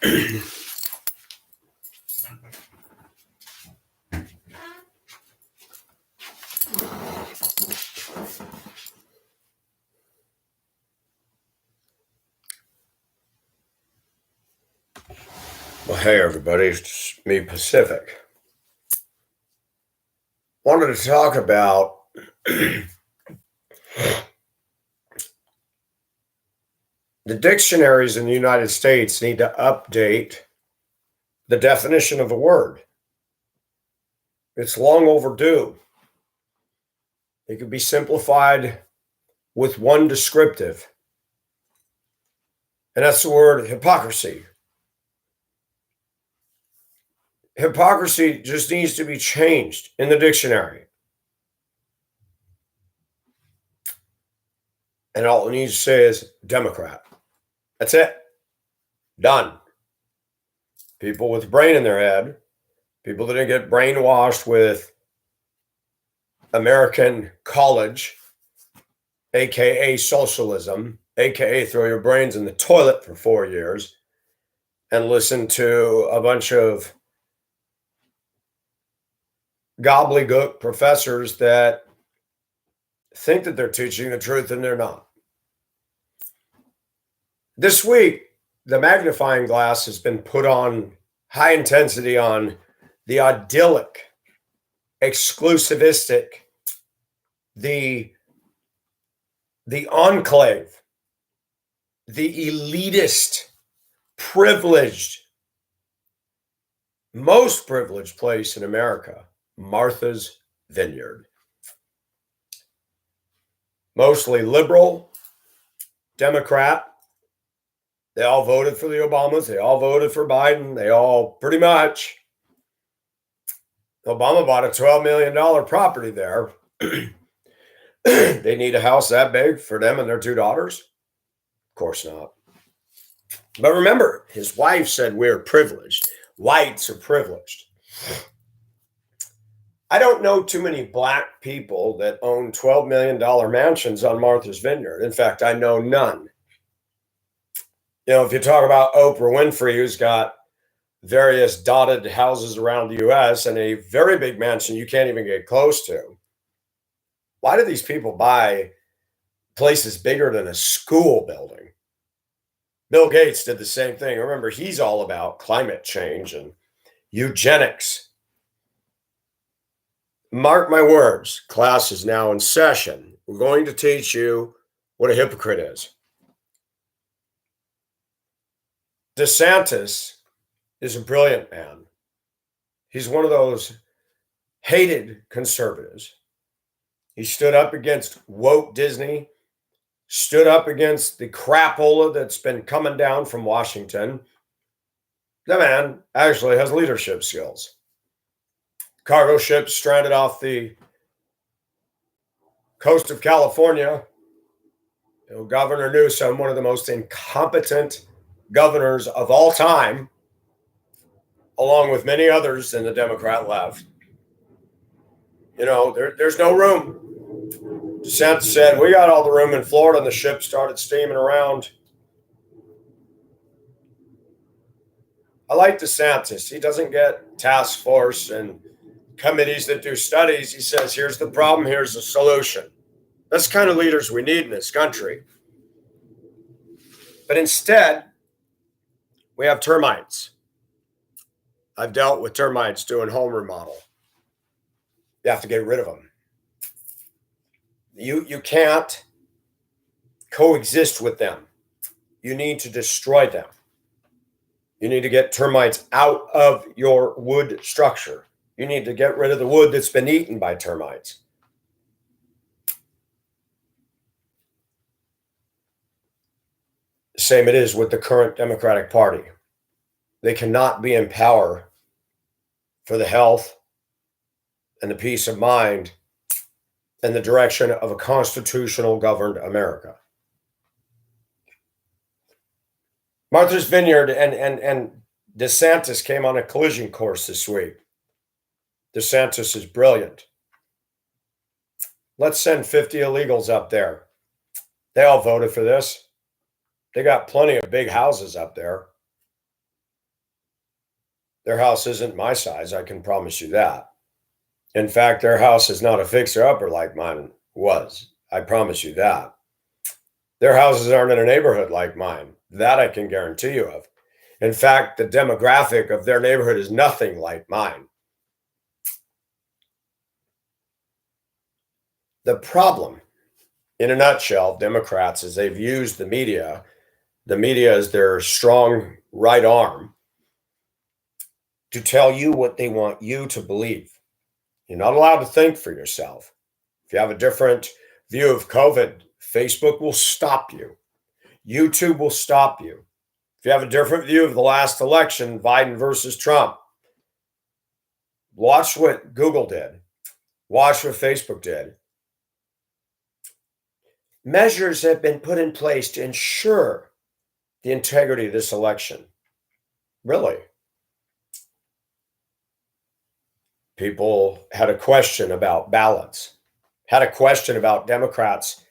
Well, hey everybody, it's me, Pacific. Wanted to talk about the dictionaries in the United States need to update the definition of a word. It's long overdue. It could be simplified with one descriptive, and that's the word hypocrisy. Hypocrisy just needs to be changed in the dictionary. And all it needs to say is Democrat. That's it. Done. People with brain in their head, people that didn't get brainwashed with American college, aka socialism, aka throw your brains in the toilet for 4 years and listen to a bunch of gobbledygook professors that think that they're teaching the truth and they're not. This week, the magnifying glass has been put on high intensity on the idyllic, exclusivistic, the enclave, the elitist, privileged, most privileged place in America, Martha's Vineyard. Mostly liberal, Democrat. They all voted for the Obamas. They all voted for Biden. They all pretty much. Obama bought a $12 million property there. They need a house that big for them and their two daughters? Of course not. But remember, his wife said we're privileged. Whites are privileged. I don't know too many black people that own $12 million mansions on Martha's Vineyard. In fact, I know none. You know, if you talk about Oprah Winfrey, who's got various dotted houses around the U.S. and a very big mansion you can't even get close to, why do these people buy places bigger than a school building? Bill Gates did the same thing. Remember, he's all about climate change and eugenics. Mark my words, class is now in session. We're going to teach you what a hypocrite is. DeSantis is a brilliant man. He's one of those hated conservatives. He stood up against woke Disney, stood up against the crapola that's been coming down from Washington. The man actually has leadership skills. Cargo ships stranded off the coast of California. You know, Governor Newsom, one of the most incompetent governors of all time, along with many others in the Democrat left. You know, there's no room. DeSantis said, we got all the room in Florida, and the ship started steaming around. I like DeSantis. He doesn't get task force and committees that do studies. He says, here's the problem, here's the solution. That's the kind of leaders we need in this country. But instead, we have termites. I've dealt with termites doing home remodel. You have to get rid of them. You can't coexist with them. You need to destroy them. You need to get termites out of your wood structure. You need to get rid of the wood that's been eaten by termites. Same it is with the current Democratic Party. They cannot be in power for the health and the peace of mind and the direction of a constitutional governed America. Martha's Vineyard and DeSantis came on a collision course this week. DeSantis is brilliant. Let's send 50 illegals up there. They all voted for this. They got plenty of big houses up there. Their house isn't my size, I can promise you that. In fact, their house is not a fixer-upper like mine was. I promise you that. Their houses aren't in a neighborhood like mine. That I can guarantee you of. In fact, the demographic of their neighborhood is nothing like mine. The problem, in a nutshell, Democrats, is they've used the media. The media is their strong right arm to tell you what they want you to believe. You're not allowed to think for yourself. If you have a different view of COVID, Facebook will stop you. YouTube will stop you. If you have a different view of the last election, Biden versus Trump, watch what Google did. Watch what Facebook did. Measures have been put in place to ensure the integrity of this election. Really. People had a question about ballots, had a question about Democrats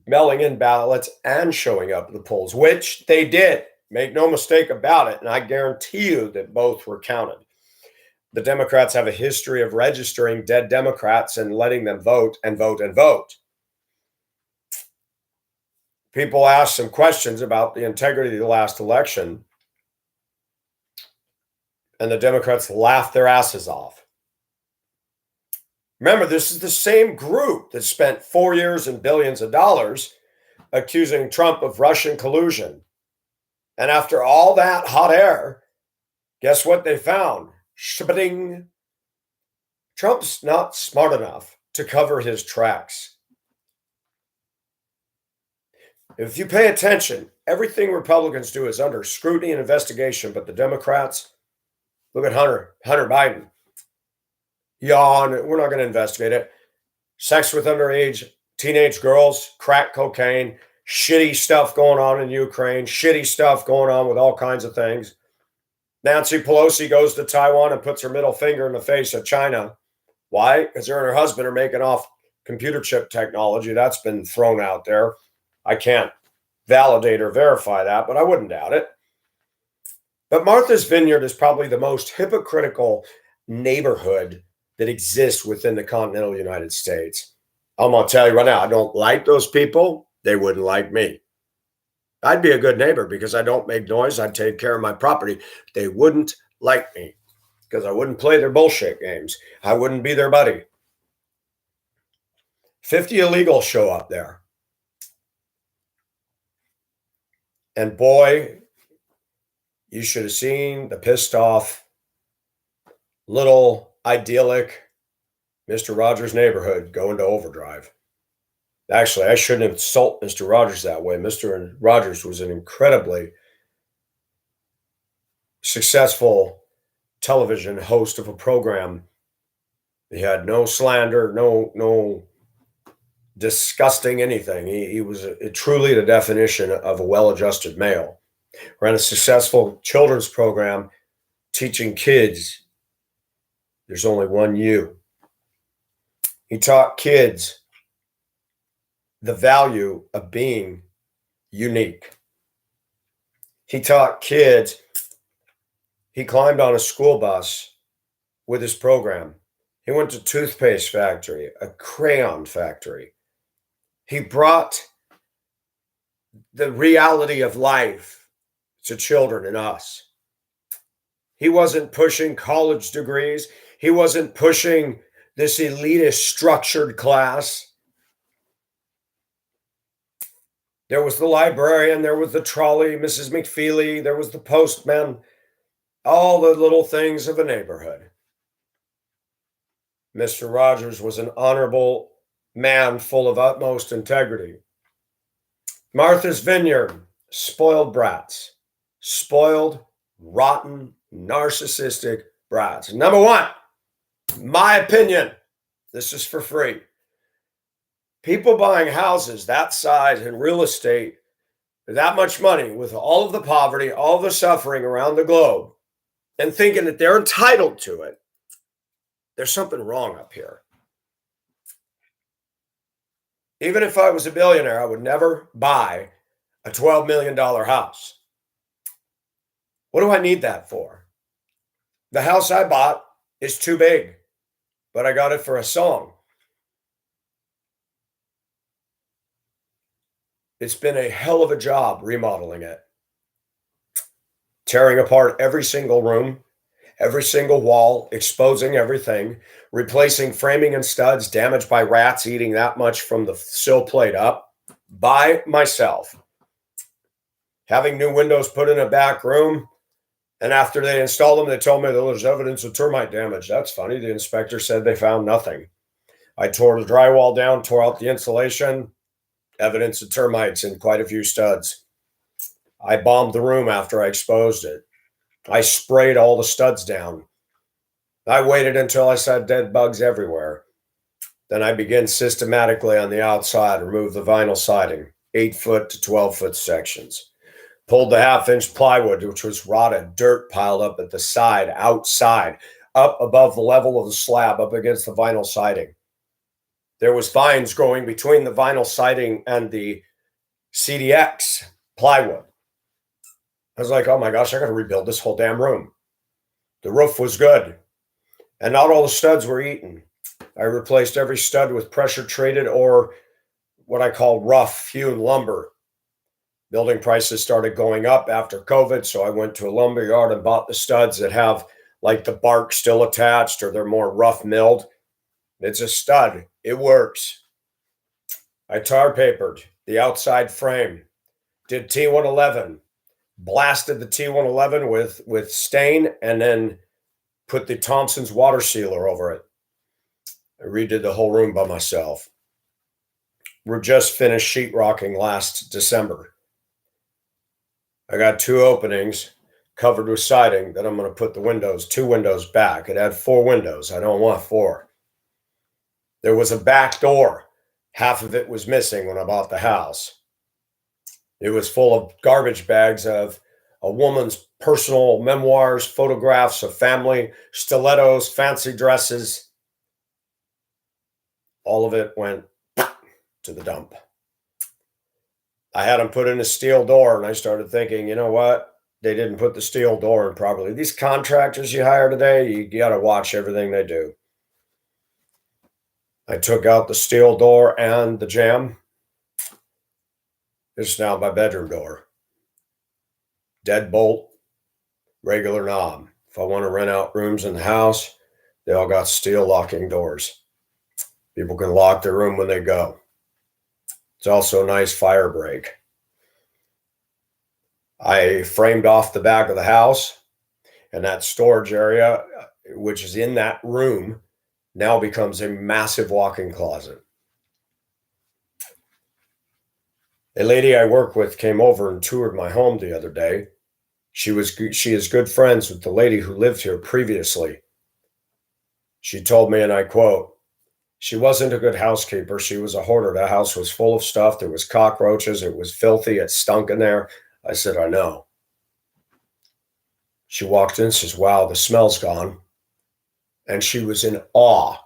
mailing in ballots and showing up at the polls, which they did. Make no mistake about it. And I guarantee you that both were counted. The Democrats have a history of registering dead Democrats and letting them vote and vote and vote. People asked some questions about the integrity of the last election, and the Democrats laughed their asses off. Remember, this is the same group that spent 4 years and billions of dollars accusing Trump of Russian collusion. And after all that hot air, guess what they found? Shbding. Trump's not smart enough to cover his tracks. If you pay attention, everything Republicans do is under scrutiny and investigation, but the Democrats, look at Hunter Biden. Yawn, we're not going to investigate it. Sex with underage teenage girls, crack cocaine, shitty stuff going on in Ukraine, shitty stuff going on with all kinds of things. Nancy Pelosi goes to Taiwan and puts her middle finger in the face of China. Why? Because her and her husband are making off computer chip technology. That's been thrown out there. I can't validate or verify that, but I wouldn't doubt it. But Martha's Vineyard is probably the most hypocritical neighborhood that exists within the continental United States. I'm going to tell you right now, I don't like those people. They wouldn't like me. I'd be a good neighbor because I don't make noise. I'd take care of my property. They wouldn't like me because I wouldn't play their bullshit games. I wouldn't be their buddy. 50 illegals show up there. And boy, you should have seen the pissed off, little idyllic Mr. Rogers neighborhood go into overdrive. Actually, I shouldn't insult Mr. Rogers that way. Mr. Rogers was an incredibly successful television host of a program. He had no slander, no disgusting anything. He was truly the definition of a well-adjusted male. Ran a successful children's program teaching kids there's only one you. He taught kids the value of being unique. He taught kids, he climbed on a school bus with his program. He went to toothpaste factory, a crayon factory. He brought the reality of life to children and us. He wasn't pushing college degrees. He wasn't pushing this elitist structured class. There was the librarian, there was the trolley, Mrs. McFeely, there was the postman, all the little things of a neighborhood. Mr. Rogers was an honorable man full of utmost integrity. Martha's Vineyard, spoiled brats, spoiled, rotten, narcissistic brats. Number one, my opinion, this is for free. People buying houses that size in real estate, that much money, with all of the poverty, all the suffering around the globe, and thinking that they're entitled to it, there's something wrong up here. Even if I was a billionaire, I would never buy a $12 million house. What do I need that for? The house I bought is too big, but I got it for a song. It's been a hell of a job remodeling it, tearing apart every single room, every single wall, exposing everything, replacing framing and studs damaged by rats eating that much from the sill plate up by myself. Having new windows put in a back room. And after they installed them, they told me that there's evidence of termite damage. That's funny. The inspector said they found nothing. I tore the drywall down, tore out the insulation, evidence of termites in quite a few studs. I bombed the room after I exposed it. I sprayed all the studs down. I waited until I saw dead bugs everywhere. Then I began systematically on the outside, remove the vinyl siding, 8-foot to 12-foot sections. Pulled the 1/2-inch plywood, which was rotted dirt piled up at the side, outside, up above the level of the slab, up against the vinyl siding. There was vines growing between the vinyl siding and the CDX plywood. I was like, oh my gosh, I got to rebuild this whole damn room. The roof was good, and not all the studs were eaten. I replaced every stud with pressure treated or what I call rough hewn lumber. Building prices started going up after COVID, so I went to a lumber yard and bought the studs that have like the bark still attached or they're more rough milled. It's a stud. It works. I tar papered the outside frame, did T111, blasted the T111 with stain, and then put the Thompson's water sealer over it. I redid the whole room by myself. We just finished sheetrocking last December. I got 2 openings covered with siding that I'm going to put the 2 windows back. It had 4 windows. I don't want 4. There was a back door. Half of it was missing when I bought the house. It was full of garbage bags of a woman's personal memoirs, photographs of family, stilettos, fancy dresses. All of it went to the dump. I had them put in a steel door, and I started thinking, you know what? They didn't put the steel door in properly. These contractors you hire today, you got to watch everything they do. I took out the steel door and the jamb. It's now my bedroom door. Deadbolt, regular knob. If I want to rent out rooms in the house, they all got steel locking doors. People can lock their room when they go. It's also a nice fire break. I framed off the back of the house, and that storage area, which is in that room, now becomes a massive walk-in closet. A lady I work with came over and toured my home the other day. She is good friends with the lady who lived here previously. She told me, and I quote, she wasn't a good housekeeper. She was a hoarder. The house was full of stuff. There was cockroaches. It was filthy. It stunk in there. I said, I know. She walked in and says, wow, the smell's gone. And she was in awe.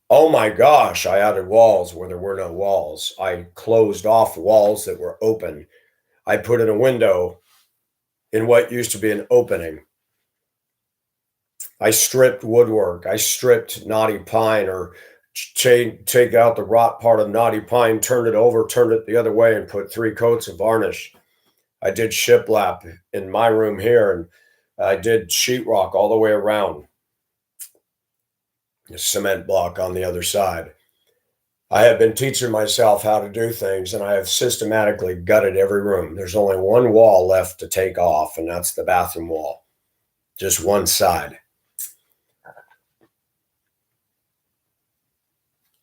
Oh my gosh, I added walls where there were no walls. I closed off walls that were open. I put in a window in what used to be an opening. I stripped woodwork. I stripped knotty pine, or take out the rot part of knotty pine, turned it over, turned it the other way, and put 3 coats of varnish. I did shiplap in my room here, and I did sheetrock all the way around. A cement block on the other side. I have been teaching myself how to do things, and I have systematically gutted every room. There's only one wall left to take off, and that's the bathroom wall. Just one side.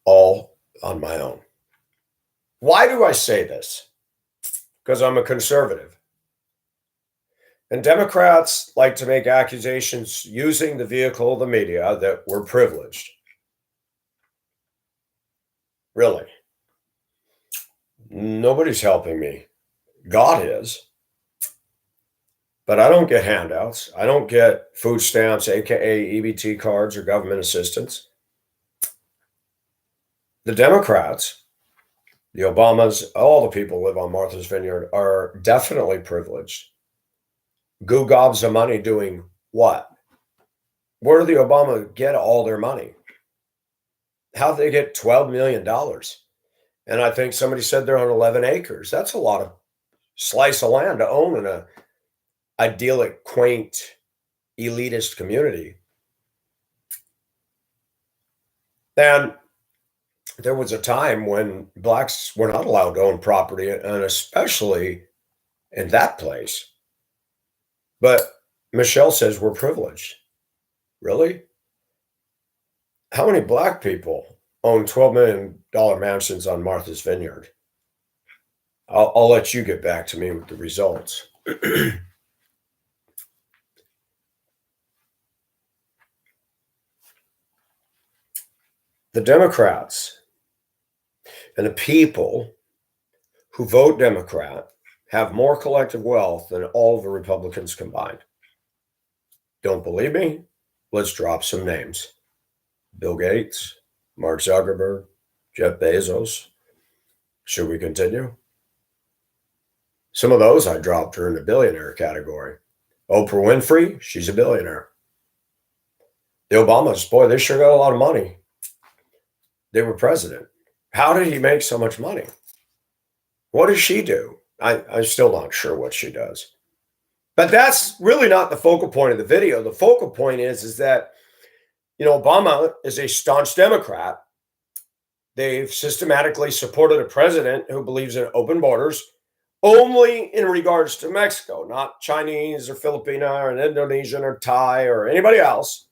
All on my own. Why do I say this? Because I'm a conservative. And Democrats like to make accusations using the vehicle of the media that we're privileged. Really. Nobody's helping me. God is. But I don't get handouts. I don't get food stamps, aka EBT cards, or government assistance. The Democrats, the Obamas, all the people who live on Martha's Vineyard are definitely privileged. Goo gobs of money doing what? Where did the Obama get all their money? How did they get $12 million? And I think somebody said they're on 11 acres. That's a lot of slice of land to own in a idyllic, quaint, elitist community. And there was a time when blacks were not allowed to own property, and especially in that place. But Michelle says we're privileged. Really? How many black people own $12 million mansions on Martha's Vineyard? I'll let you get back to me with the results. The Democrats and the people who vote Democrat have more collective wealth than all the Republicans combined. Don't believe me? Let's drop some names. Bill Gates, Mark Zuckerberg, Jeff Bezos. Should we continue? Some of those I dropped her in the billionaire category. Oprah Winfrey, she's a billionaire. The Obamas, boy, they sure got a lot of money. They were president. How did he make so much money? What does she do? I'm still not sure what she does. But that's really not the focal point of the video. The focal point is that, Obama is a staunch Democrat. They've systematically supported a president who believes in open borders only in regards to Mexico, not Chinese or Filipino or Indonesian or Thai or anybody else,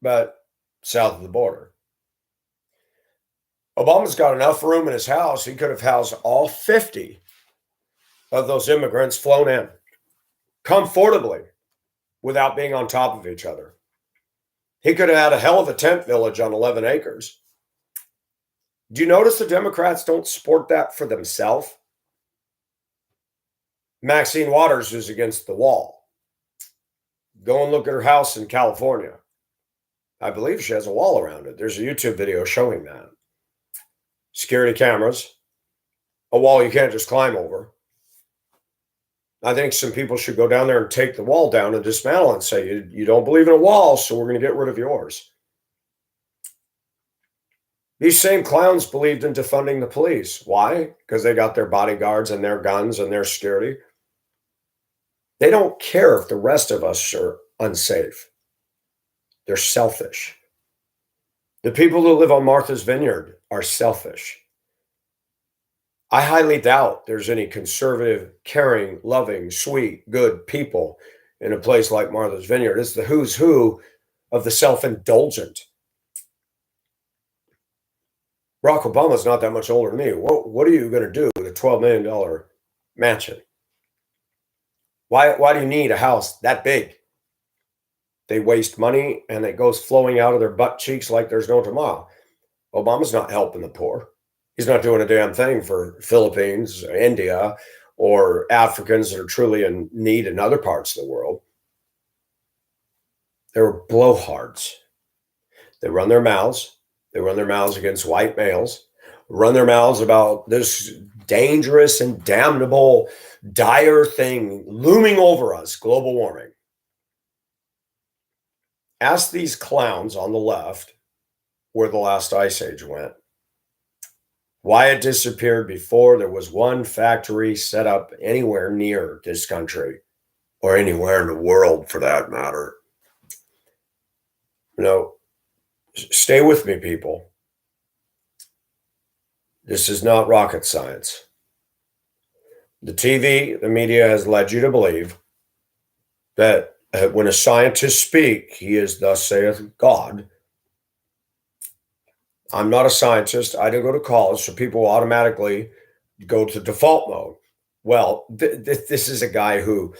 but south of the border. Obama's got enough room in his house, he could have housed all 50 of those immigrants flown in comfortably without being on top of each other. He could have had a hell of a tent village on 11 acres. Do you notice the Democrats don't support that for themselves? Maxine Waters is against the wall. Go and look at her house in California. I believe she has a wall around it. There's a YouTube video showing that. Security cameras, a wall you can't just climb over. I think some people should go down there and take the wall down and dismantle and say, you don't believe in a wall, so we're going to get rid of yours. These same clowns believed in defunding the police. Why? Because they got their bodyguards and their guns and their security. They don't care if the rest of us are unsafe. They're selfish. The people who live on Martha's Vineyard are selfish. I highly doubt there's any conservative, caring, loving, sweet, good people in a place like Martha's Vineyard. It's the who's who of the self-indulgent. Barack Obama's not that much older than me. What are you going to do with a $12 million mansion? Why do you need a house that big? They waste money and it goes flowing out of their butt cheeks like there's no tomorrow. Obama's not helping the poor. He's not doing a damn thing for Philippines, or India, or Africans that are truly in need in other parts of the world. They're blowhards. They run their mouths. They run their mouths against white males, run their mouths about this dangerous and damnable, dire thing looming over us, global warming. Ask these clowns on the left where the last ice age went, why it disappeared before there was one factory set up anywhere near this country or anywhere in the world for that matter. Stay with me, people. This is not rocket science. The TV, the media has led you to believe that when a scientist speaks, he is thus saith God. I'm not a scientist. I didn't go to college, so people automatically go to default mode. Well, this is a guy who,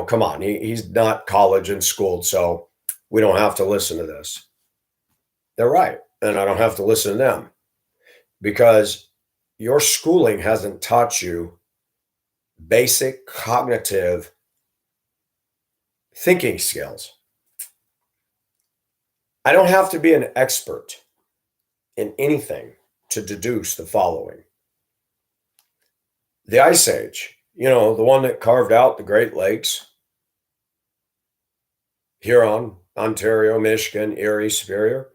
come on, he's not college and schooled, so we don't have to listen to this. They're right, and I don't have to listen to them because your schooling hasn't taught you basic cognitive thinking skills. I don't have to be an expert in anything to deduce the following. The Ice Age, the one that carved out the Great Lakes, Huron, Ontario, Michigan, Erie, Superior,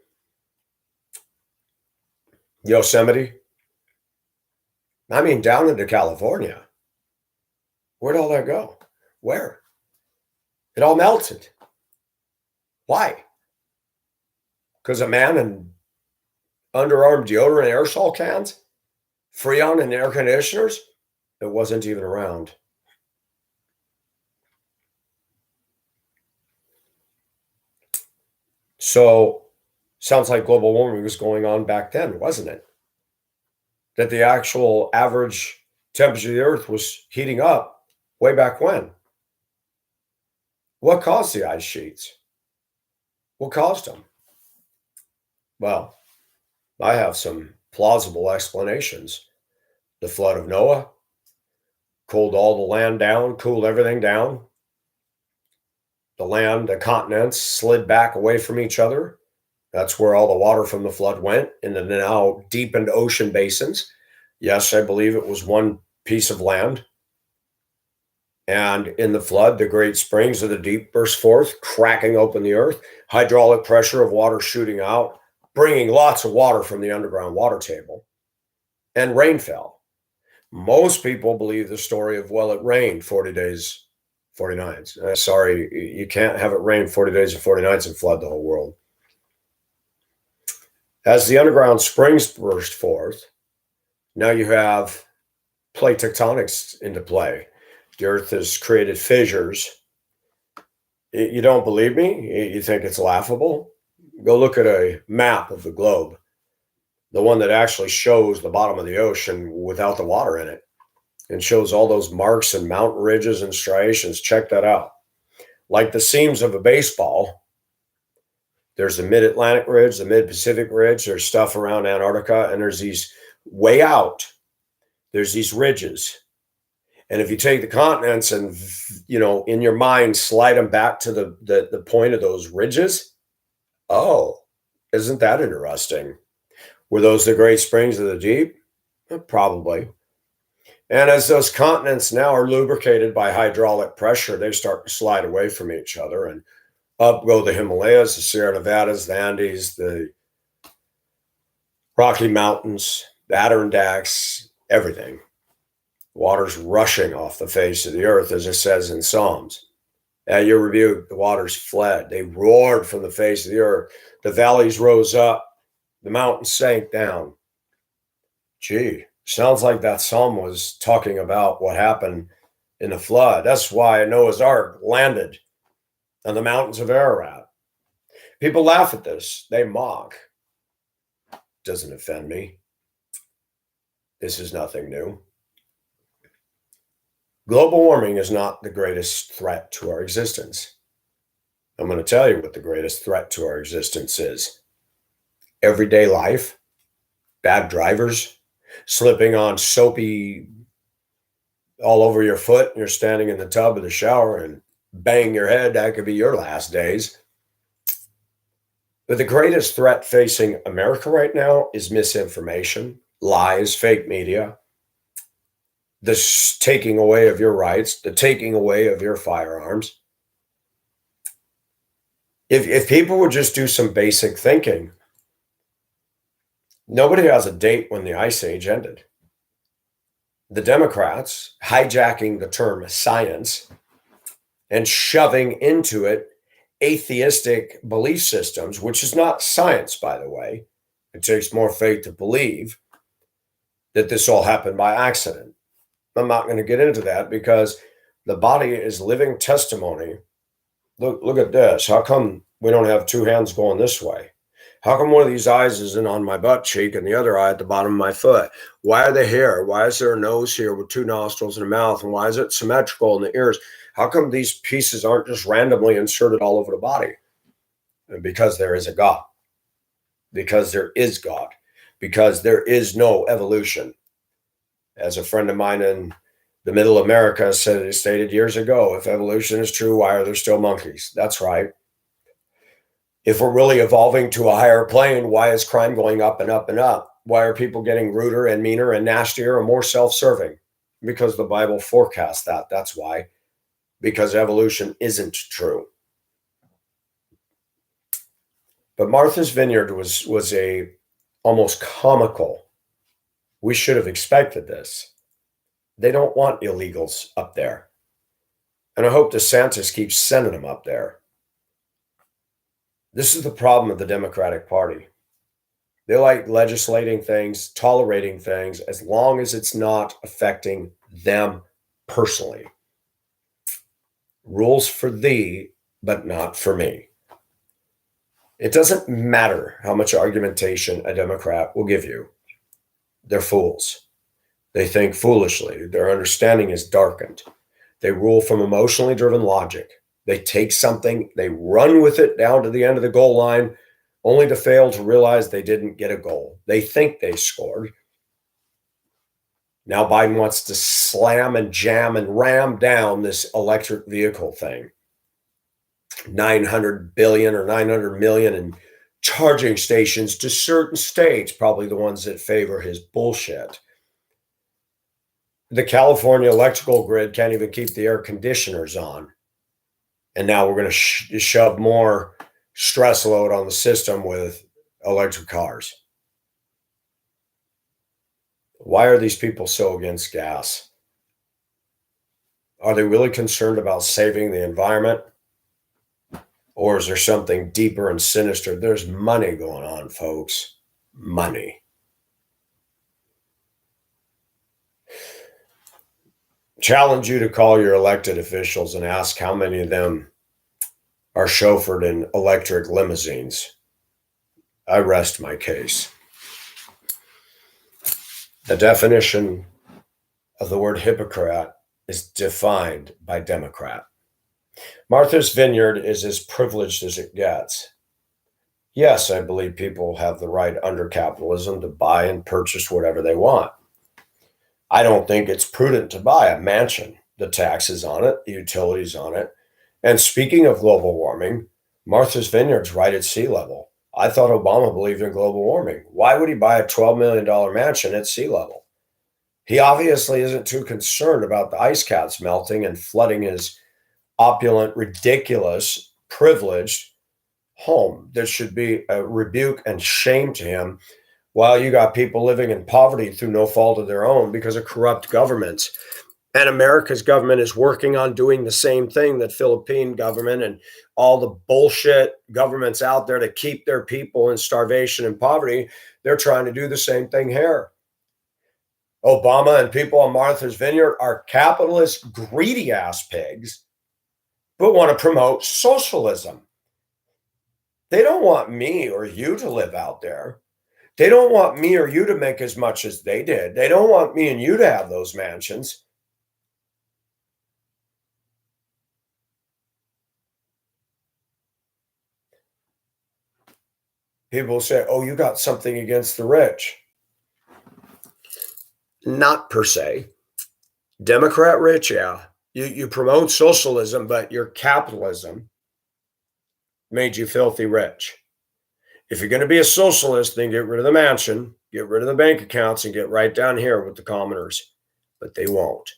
Yosemite. I mean, down into California. Where'd all that go? Where? It all melted. Why? Because a man in underarm deodorant aerosol cans? Freon and air conditioners? It wasn't even around. So, sounds like global warming was going on back then, wasn't it? That the actual average temperature of the earth was heating up way back when. What caused the ice sheets? What caused them? Well, I have some plausible explanations. The flood of Noah cooled all the land down, cooled everything down. The land, the continents slid back away from each other. That's where all the water from the flood went in the now deepened ocean basins. Yes, I believe it was one piece of land. And in the flood, the great springs of the deep burst forth, cracking open the earth, hydraulic pressure of water shooting out, bringing lots of water from the underground water table. And rain fell. Most people believe the story of, well, it rained 40 days, 40 nights. Sorry, you can't have it rain 40 days and 40 nights and flood the whole world. As the underground springs burst forth, now you have plate tectonics into play. The earth has created fissures. You don't believe me? You think it's laughable? Go look at a map of the globe, the one that actually shows the bottom of the ocean without the water in it, and shows all those marks and mountain ridges and striations. Check that out. Like the seams of a baseball, there's the mid-Atlantic ridge, the mid-Pacific ridge, there's stuff around Antarctica, and there's these way out, there's these ridges. And if you take the continents and, in your mind, slide them back to the point of those ridges, oh, isn't that interesting? Were those the great springs of the deep? Probably. And as those continents now are lubricated by hydraulic pressure, they start to slide away from each other, and up go the Himalayas, the Sierra Nevadas, the Andes, the Rocky Mountains, the Adirondacks, everything. Water's rushing off the face of the earth, as it says in Psalms. At your rebuke, the waters fled. They roared from the face of the earth. The valleys rose up. The mountains sank down. Gee, sounds like that psalm was talking about what happened in the flood. That's why Noah's Ark landed on the mountains of Ararat. People laugh at this. They mock. Doesn't offend me. This is nothing new. Global warming is not the greatest threat to our existence. I'm going to tell you what the greatest threat to our existence is. Everyday life, bad drivers, slipping on soapy all over your foot, and you're standing in the tub of the shower and bang your head. That could be your last days. But the greatest threat facing America right now is misinformation, lies, fake media, the taking away of your rights, the taking away of your firearms. If people would just do some basic thinking, nobody has a date when the Ice Age ended. The Democrats hijacking the term science and shoving into it atheistic belief systems, which is not science, by the way. It takes more faith to believe that this all happened by accident. I'm not going to get into that because the body is living testimony. Look at this. How come we don't have two hands going this way? How come one of these eyes isn't on my butt cheek and the other eye at the bottom of my foot? Why are they here? Why is there a nose here with two nostrils and a mouth? And why is it symmetrical in the ears? How come these pieces aren't just randomly inserted all over the body? And because there is a God. Because there is God. Because there is no evolution. As a friend of mine in the middle America stated years ago, if evolution is true, why are there still monkeys? That's right. If we're really evolving to a higher plane, why is crime going up and up and up? Why are people getting ruder and meaner and nastier and more self-serving? Because the Bible forecasts that. That's why. Because evolution isn't true. But Martha's Vineyard was a almost comical. We should have expected this. They don't want illegals up there. And I hope DeSantis keeps sending them up there. This is the problem of the Democratic Party. They like legislating things, tolerating things, as long as it's not affecting them personally. Rules for thee, but not for me. It doesn't matter how much argumentation a Democrat will give you. They're fools. They think foolishly. Their understanding is darkened. They rule from emotionally driven logic. They take something, they run with it down to the end of the goal line, only to fail to realize they didn't get a goal. They think they scored. Now Biden wants to slam and jam and ram down this electric vehicle thing. 900 billion or 900 million in charging stations to certain states, probably the ones that favor his bullshit. The California electrical grid can't even keep the air conditioners on. And now we're going to shove more stress load on the system with electric cars. Why are these people so against gas? Are they really concerned about saving the environment? Or is there something deeper and sinister? There's money going on, folks. Money. Challenge you to call your elected officials and ask how many of them are chauffeured in electric limousines. I rest my case. The definition of the word hypocrite is defined by Democrat. Martha's Vineyard is as privileged as it gets. Yes, I believe people have the right under capitalism to buy and purchase whatever they want. I don't think it's prudent to buy a mansion, the taxes on it, the utilities on it. And speaking of global warming, Martha's Vineyard's right at sea level. I thought Obama believed in global warming. Why would he buy a $12 million mansion at sea level? He obviously isn't too concerned about the ice caps melting and flooding his opulent, ridiculous, privileged home. There should be a rebuke and shame to him, while you got people living in poverty through no fault of their own because of corrupt governments. And America's government is working on doing the same thing that Philippine government and all the bullshit governments out there to keep their people in starvation and poverty. They're trying to do the same thing here. Obama and people on Martha's Vineyard are capitalist, greedy ass pigs, but want to promote socialism. They don't want me or you to live out there. They don't want me or you to make as much as they did. They don't want me and you to have those mansions. People say, oh, you got something against the rich. Not per se. Democrat rich, yeah. You promote socialism, but your capitalism made you filthy rich. If you're going to be a socialist, then get rid of the mansion, get rid of the bank accounts, and get right down here with the commoners. But they won't.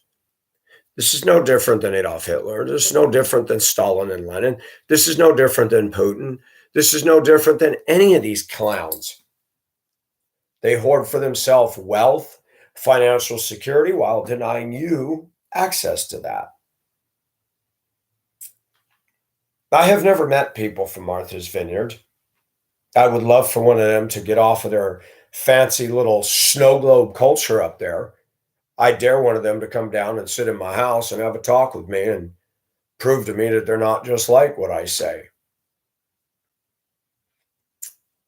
This is no different than Adolf Hitler. This is no different than Stalin and Lenin. This is no different than Putin. This is no different than any of these clowns. They hoard for themselves wealth, financial security, while denying you access to that. I have never met people from Martha's Vineyard. I would love for one of them to get off of their fancy little snow globe culture up there. I dare one of them to come down and sit in my house and have a talk with me and prove to me that they're not just like what I say.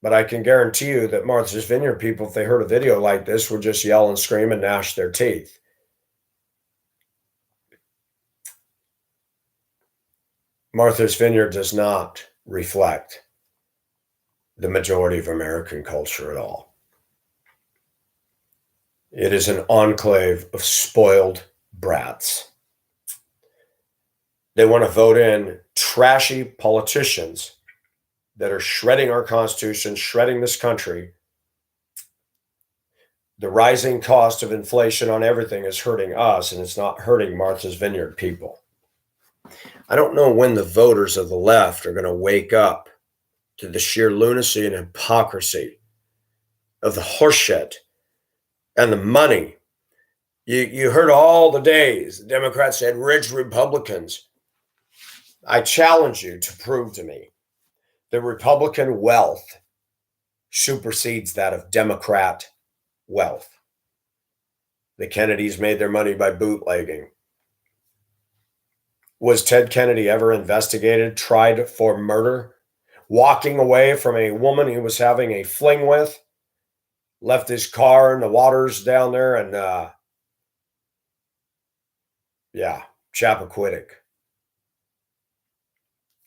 But I can guarantee you that Martha's Vineyard people, if they heard a video like this, would just yell and scream and gnash their teeth. Martha's Vineyard does not reflect the majority of American culture at all. It is an enclave of spoiled brats. They want to vote in trashy politicians that are shredding our Constitution, shredding this country. The rising cost of inflation on everything is hurting us, and it's not hurting Martha's Vineyard people. I don't know when the voters of the left are going to wake up to the sheer lunacy and hypocrisy of the horseshit and the money. You heard all the days the Democrats said rich Republicans. I challenge you to prove to me that Republican wealth supersedes that of Democrat wealth. The Kennedys made their money by bootlegging. Was Ted Kennedy ever investigated, tried for murder? Walking away from a woman he was having a fling with, left his car in the waters down there, and Chappaquiddick.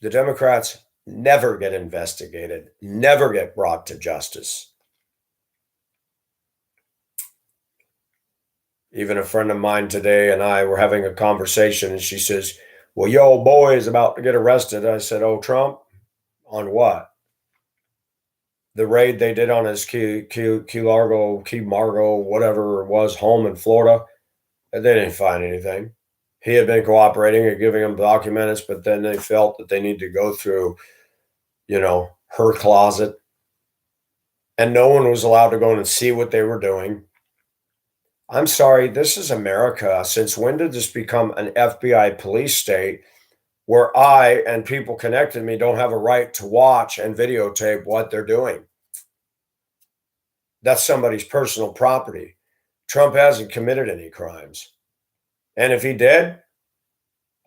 The Democrats never get investigated, never get brought to justice. Even a friend of mine today and I were having a conversation, and she says, well, your old boy is about to get arrested. I said, oh, Trump? On what? The raid they did on his Key Largo, whatever it was, home in Florida, they didn't find anything. He had been cooperating and giving them documents, but then they felt that they needed to go through, her closet. And no one was allowed to go in and see what they were doing. I'm sorry, this is America. Since when did this become an FBI police state where I and people connected to me don't have a right to watch and videotape what they're doing? That's somebody's personal property. Trump hasn't committed any crimes. And if he did,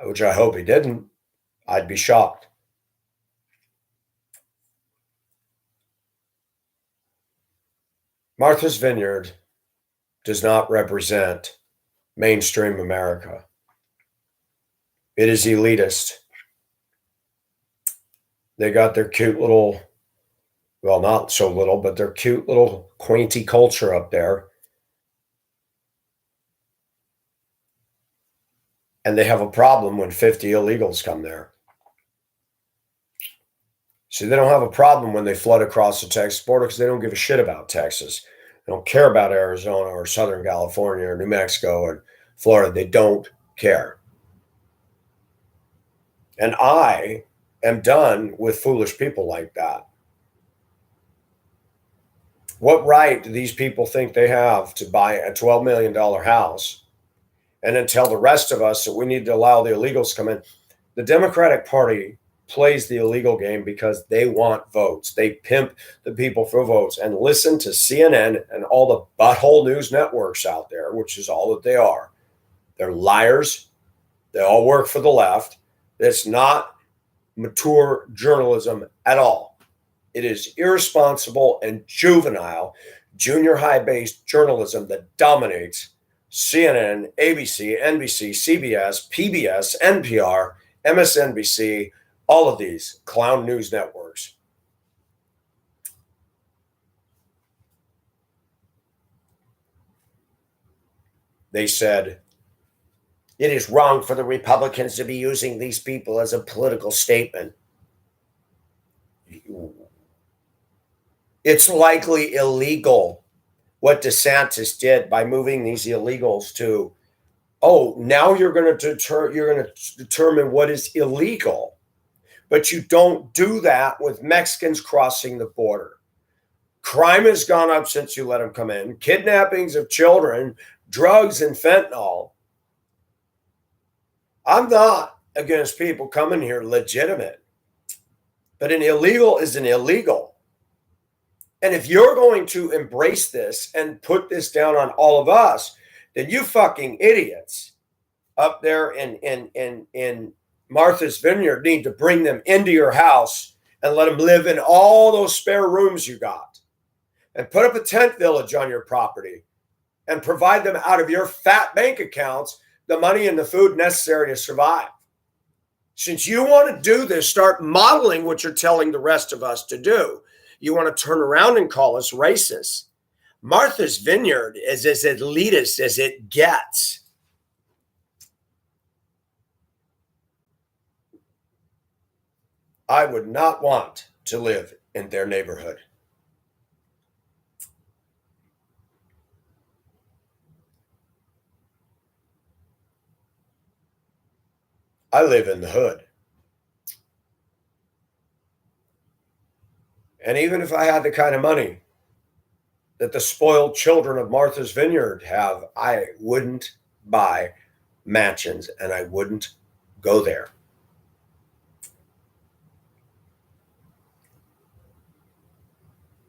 which I hope he didn't, I'd be shocked. Martha's Vineyard does not represent mainstream America. It is elitist. They got their cute little, well, not so little, but their cute little quainty culture up there. And they have a problem when 50 illegals come there. See, they don't have a problem when they flood across the Texas border because they don't give a shit about Texas. They don't care about Arizona or Southern California or New Mexico or Florida. They don't care. And I am done with foolish people like that. What right do these people think they have to buy a $12 million house and then tell the rest of us that we need to allow the illegals to come in? The Democratic Party plays the illegal game because they want votes. They pimp the people for votes. And listen to CNN and all the butthole news networks out there, which is all that they are. They're liars. They all work for the left. It's not mature journalism at all. It is irresponsible and juvenile, junior high-based journalism that dominates CNN, ABC, NBC, CBS, PBS, NPR, MSNBC, all of these clown news networks. They said, it is wrong for the Republicans to be using these people as a political statement. It's likely illegal what DeSantis did by moving these illegals to, now you're going to determine what is illegal. But you don't do that with Mexicans crossing the border. Crime has gone up since you let them come in. Kidnappings of children, drugs, and fentanyl. I'm not against people coming here legitimate. But an illegal is an illegal. And if you're going to embrace this and put this down on all of us, then you fucking idiots up there in Martha's Vineyard need to bring them into your house and let them live in all those spare rooms you got. And put up a tent village on your property and provide them out of your fat bank accounts the money and the food necessary to survive. Since you want to do this, start modeling what you're telling the rest of us to do. You want to turn around and call us racist. Martha's Vineyard is as elitist as it gets. I would not want to live in their neighborhood. I live in the hood. And even if I had the kind of money that the spoiled children of Martha's Vineyard have, I wouldn't buy mansions and I wouldn't go there.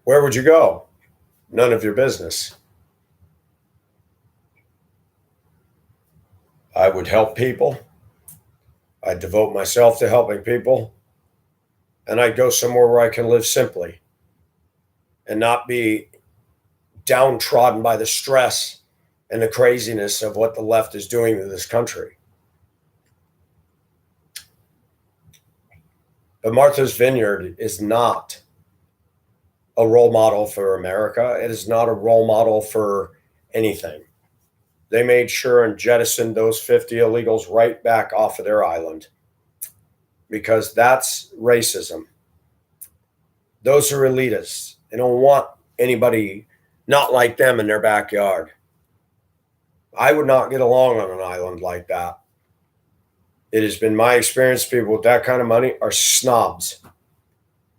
Where would you go? None of your business. I would help people. I'd devote myself to helping people. And I'd go somewhere where I can live simply and not be downtrodden by the stress and the craziness of what the left is doing to this country. But Martha's Vineyard is not a role model for America. It is not a role model for anything. They made sure and jettisoned those 50 illegals right back off of their island because that's racism. Those are elitists. They don't want anybody not like them in their backyard. I would not get along on an island like that. It has been my experience, people with that kind of money are snobs.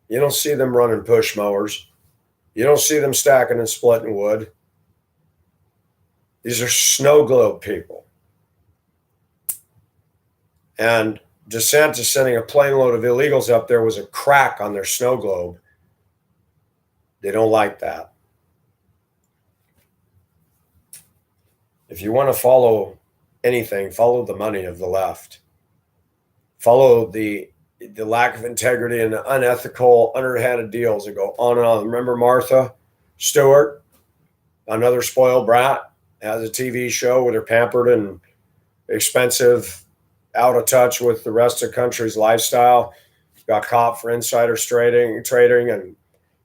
You don't see them running push mowers. You don't see them stacking and splitting wood. These are snow globe people. And DeSantis sending a plane load of illegals up there was a crack on their snow globe. They don't like that. If you want to follow anything, follow the money of the left. Follow the lack of integrity and the unethical, underhanded deals that go on and on. Remember Martha Stewart, another spoiled brat, has a TV show where they're pampered and expensive, out of touch with the rest of the country's lifestyle. Got caught for insider trading, and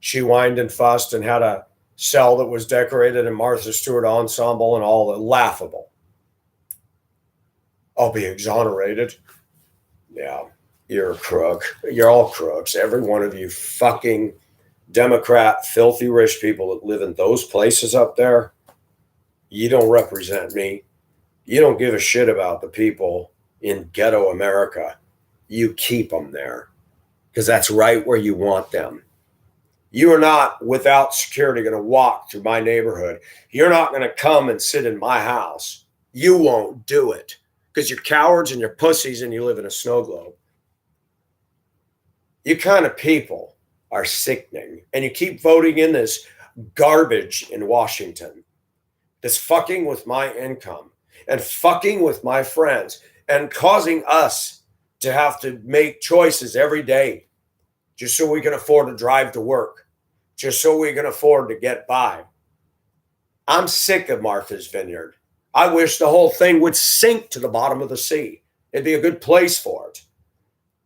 she whined and fussed and had a cell that was decorated in Martha Stewart ensemble and all. Laughable. I'll be exonerated. Yeah, you're a crook. You're all crooks. Every one of you fucking Democrat, filthy rich people that live in those places up there, you don't represent me. You don't give a shit about the people in ghetto America. You keep them there because that's right where you want them. You are not, without security, going to walk through my neighborhood. You're not going to come and sit in my house. You won't do it because you're cowards and you're pussies and you live in a snow globe. You kind of people are sickening. And you keep voting in this garbage in Washington that's fucking with my income and fucking with my friends and causing us to have to make choices every day just so we can afford to drive to work, just so we can afford to get by. I'm sick of Martha's Vineyard. I wish the whole thing would sink to the bottom of the sea. It'd be a good place for it.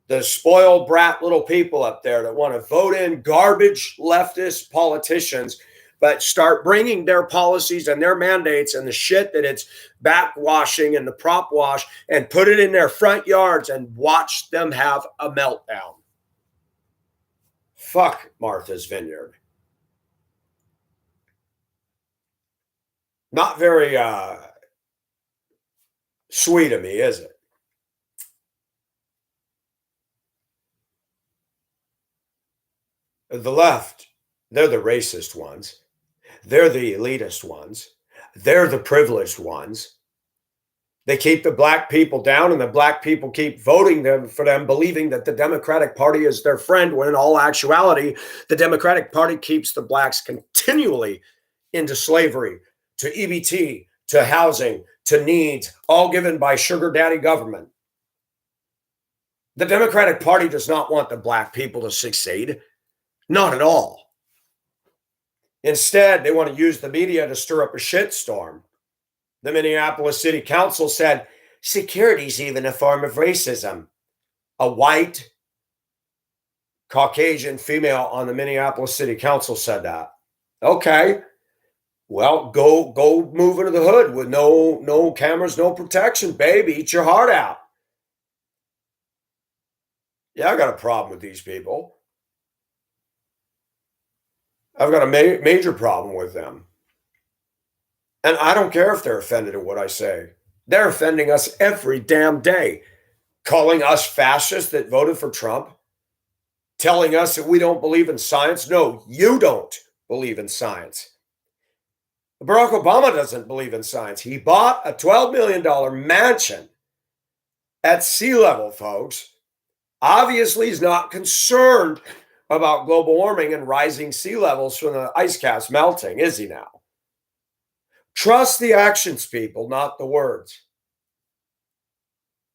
The spoiled brat little people up there that want to vote in garbage leftist politicians, but start bringing their policies and their mandates and the shit that it's backwashing and the prop wash and put it in their front yards and watch them have a meltdown. Fuck Martha's Vineyard. Not very sweet of me, is it? The left, they're the racist ones. They're the elitist ones. They're the privileged ones. They keep the black people down, and the black people keep voting for them, believing that the Democratic Party is their friend, when in all actuality, the Democratic Party keeps the blacks continually into slavery, to EBT, to housing, to needs, all given by sugar daddy government. The Democratic Party does not want the black people to succeed. Not at all. Instead, they want to use the media to stir up a shitstorm. The Minneapolis City Council said, security is even a form of racism. A white, Caucasian female on the Minneapolis City Council said that. Okay. Well, go move into the hood with no cameras, no protection, baby. Eat your heart out. Yeah, I got a problem with these people. I've got a major problem with them. And I don't care if they're offended at what I say. They're offending us every damn day. Calling us fascists that voted for Trump. telling us that we don't believe in science. No, you don't believe in science. Barack Obama doesn't believe in science. He bought a $12 million mansion at sea level, folks. Obviously, he's not concerned about global warming and rising sea levels from the ice caps melting, is he now? Trust the actions, people, not the words.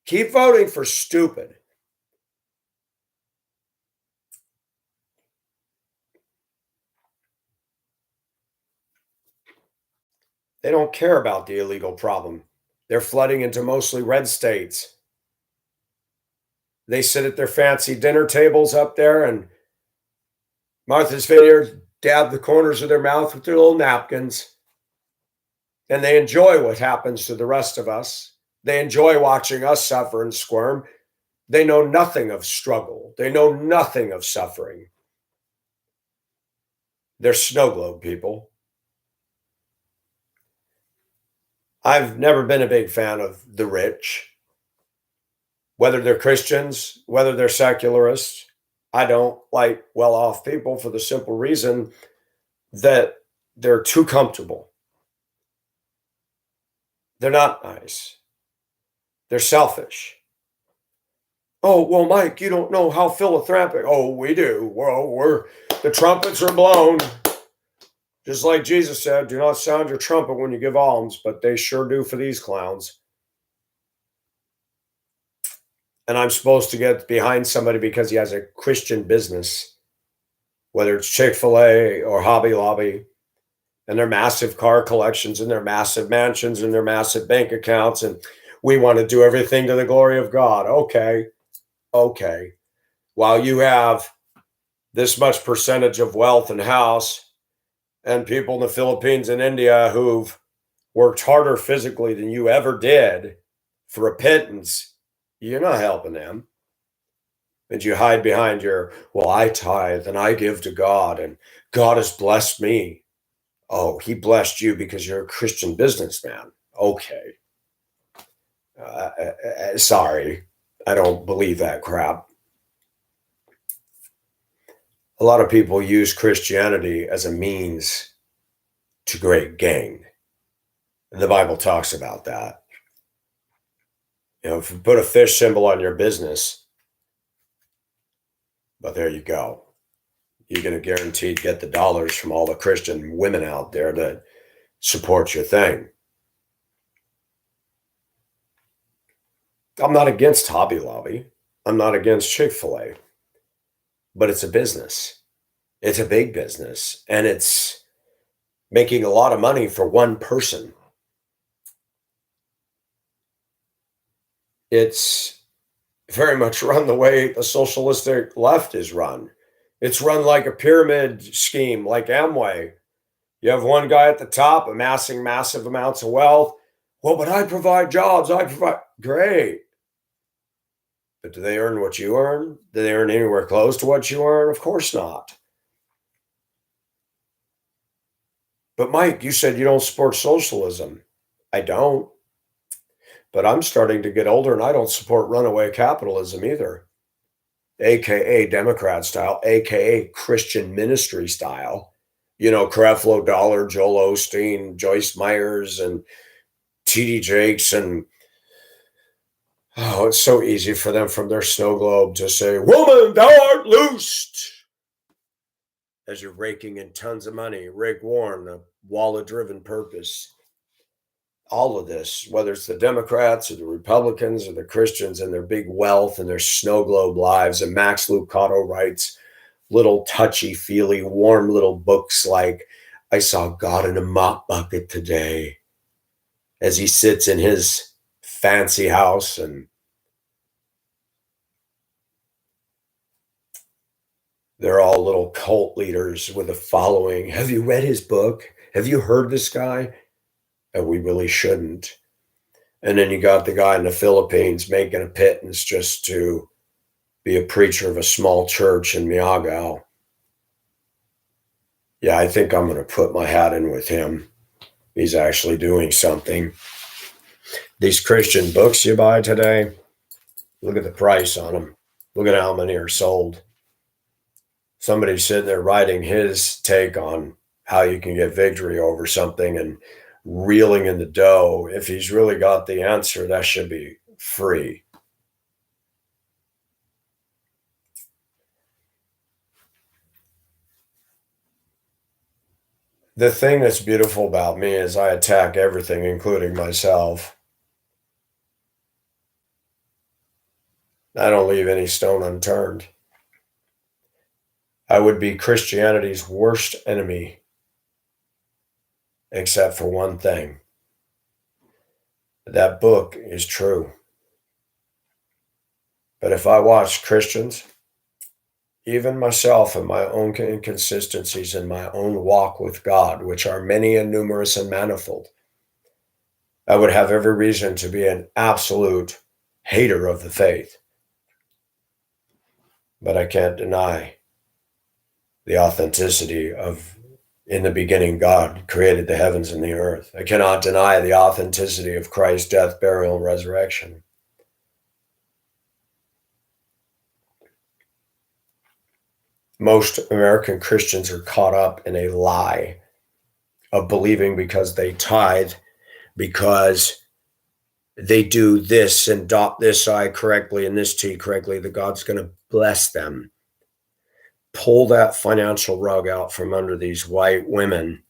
Keep voting for stupid. They don't care about the illegal problem. They're flooding into mostly red states. They sit at their fancy dinner tables up there and Martha's Vineyard dab the corners of their mouth with their little napkins. And they enjoy what happens to the rest of us. They enjoy watching us suffer and squirm. They know nothing of struggle. They know nothing of suffering. They're snow globe people. I've never been a big fan of the rich, whether they're Christians, whether they're secularists. I don't like well-off people for the simple reason that they're too comfortable. They're not nice. They're selfish. Oh, well, Mike, you don't know how philanthropic. Oh, we do. Well, the trumpets are blown. Just like Jesus said, do not sound your trumpet when you give alms, but they sure do for these clowns. And I'm supposed to get behind somebody because he has a Christian business, whether it's Chick-fil-A or Hobby Lobby, and their massive car collections and their massive mansions and their massive bank accounts. And we want to do everything to the glory of God. Okay. While you have this much percentage of wealth and house, and people in the Philippines and India who've worked harder physically than you ever did for a pittance, you're not helping them. And you hide behind your, well, I tithe and I give to God and God has blessed me. Oh, he blessed you because you're a Christian businessman. Okay. Sorry, I don't believe that crap. A lot of people use Christianity as a means to great gain. The Bible talks about that. You know, if you put a fish symbol on your business, but there you go. You're going to guaranteed get the dollars from all the Christian women out there that support your thing. I'm not against Hobby Lobby. I'm not against Chick-fil-A. But it's a business. It's a big business. And it's making a lot of money for one person. It's very much run the way the socialistic left is run. It's run like a pyramid scheme, like Amway. You have one guy at the top amassing massive amounts of wealth. Well, but I provide jobs. Great. But do they earn what you earn? Do they earn anywhere close to what you earn? Of course not. But Mike, you said you don't support socialism. I don't. But I'm starting to get older and I don't support runaway capitalism either. AKA Democrat style, AKA Christian ministry style. You know, Creflo Dollar, Joel Osteen, Joyce Myers, and T.D. Jakes, and oh, it's so easy for them from their snow globe to say, "Woman, thou art loosed," as you're raking in tons of money. Rick Warren, the wallet-driven purpose. All of this, whether it's the Democrats or the Republicans or the Christians and their big wealth and their snow globe lives, and Max Lucado writes little touchy-feely, warm little books like I Saw God in a Mop Bucket Today, as he sits in his fancy house and they're all little cult leaders with a following. Have you read his book? Have you heard this guy? And we really shouldn't. And then you got the guy in the Philippines making a pittance just to be a preacher of a small church in Miagao. Yeah, I think I'm going to put my hat in with him. He's actually doing something. These Christian books you buy today, look at the price on them. Look at how many are sold. Somebody's sitting there writing his take on how you can get victory over something and reeling in the dough. If he's really got the answer, that should be free. The thing that's beautiful about me is I attack everything, including myself. I don't leave any stone unturned. I would be Christianity's worst enemy, except for one thing. That book is true. But if I watch Christians, even myself and my own inconsistencies in my own walk with God, which are many and numerous and manifold, I would have every reason to be an absolute hater of the faith. But I can't deny the authenticity of, in the beginning, God created the heavens and the earth. I cannot deny the authenticity of Christ's death, burial, and resurrection. Most American Christians are caught up in a lie of believing because they tithe, because they do this and dot this I correctly and this T correctly, that God's going to bless them. Pull that financial rug out from under these white women